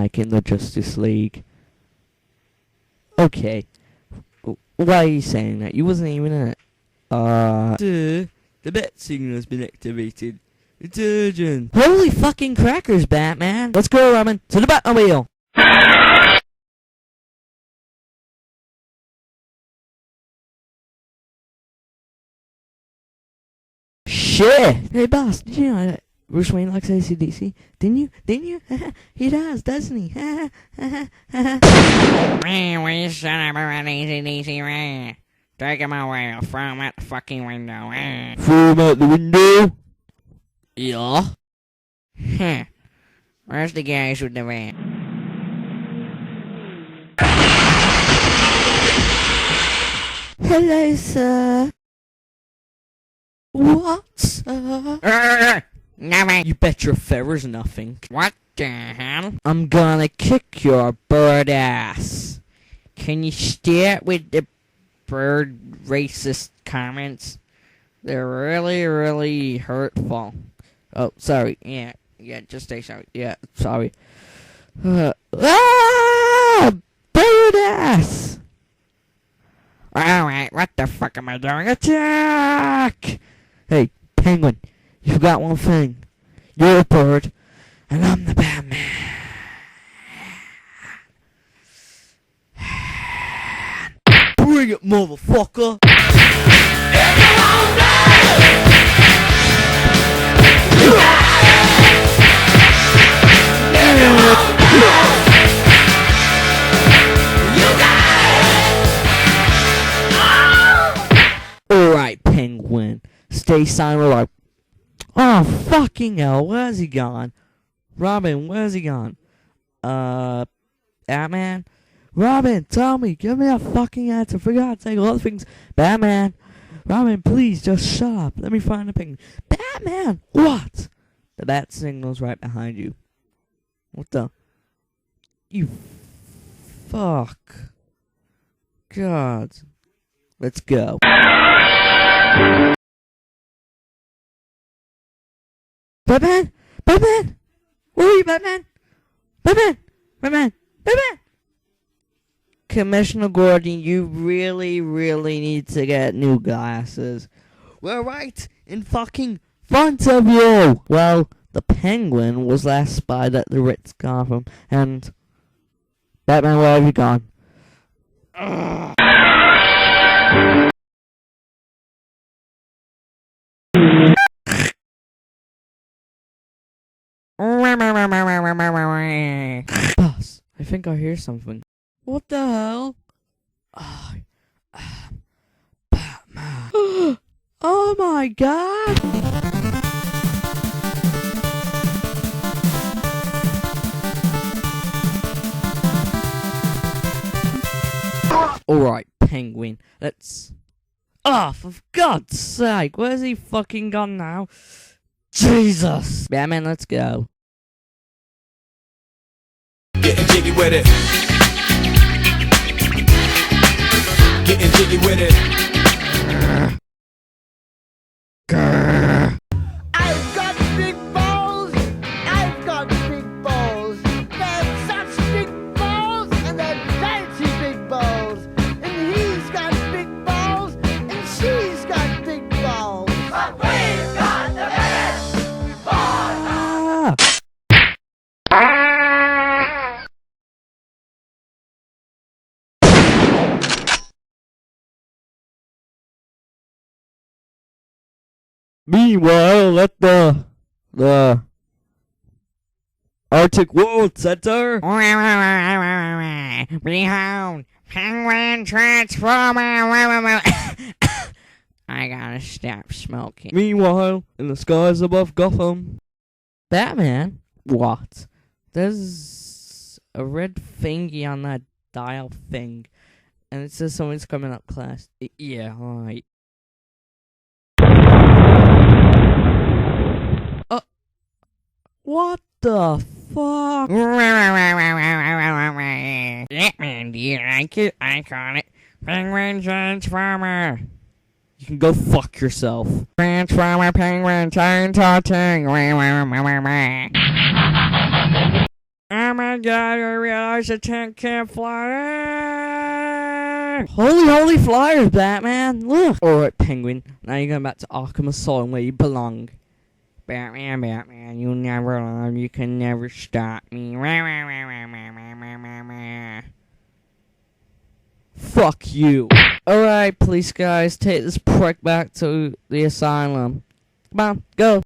like in the Justice League. Okay. Why are you saying that? You wasn't even in it. Sir, the bat signal has been activated. It's urgent. Holy fucking crackers, Batman! Let's go, Robin, to the Batmobile! Shit! Hey, boss, did you know that Bruce Wayne likes AC/DC? Didn't you? He does, doesn't he? Man, we son of a AC/DC, take him away, I'll throw him out the fucking window, Throw him out the window? Yeah? Huh. Where's the guys with the van? Hello, sir. What, sir? Nothing. You bet your feathers nothing. What the hell? I'm gonna kick your bird ass. Can you start with the bird racist comments? They're really, really hurtful. Oh, sorry. Yeah, just say sorry. Yeah, sorry. Bird ass! Alright, what the fuck am I doing? Attack! Hey, Penguin, you forgot one thing. You're a bird, and I'm the Batman. Bring it, motherfucker! Alright, Penguin. Stay silent like... Oh, fucking hell. Where's he gone? Robin, where's he gone? Batman? Robin, tell me. Give me a fucking answer. For God's sake, all things... Batman. Robin, please, just shut up. Let me find the penguin. Batman! What? The bat signal's right behind you. What the... You... Fuck. God. Let's go. Batman! Batman! Where are you, Batman? Batman! Batman! Batman! Commissioner Gordon, you really, really need to get new glasses. We're right in fucking front of you! Well, the Penguin was last spied at the Ritz-Carlton, and... Batman, where have you gone? Boss, I think I hear something. What the hell? Batman. Oh my god! Alright, Penguin, let's... Oh, for God's sake, where's he fucking gone now? Jesus! Batman, let's go. Getting jiggy with it. Getting jiggy with it. I've got big balls. I've got big balls. They're such big balls, and they're fancy big balls. And he's got big balls, and she's got big balls. But we've got the biggest balls. Meanwhile, at the Arctic World Center. Behold, Penguin Transformer. I gotta stop smoking. Meanwhile, in the skies above Gotham. Batman? What? There's a red thingy on that dial thing, and it says someone's coming up class. Yeah, alright. What the fuck? Batman, do you like it? I call it Penguin Transformer. You can go fuck yourself. Transformer Penguin, turn to ting. Oh my god, I realized the tent can't fly. Holy flyers, Batman! Look! Alright, Penguin. Now you're going back to Arkham Asylum where you belong. Batman, you never learn. You can never stop me. Fuck you. Alright, police guys, take this prick back to the asylum. Come on, go.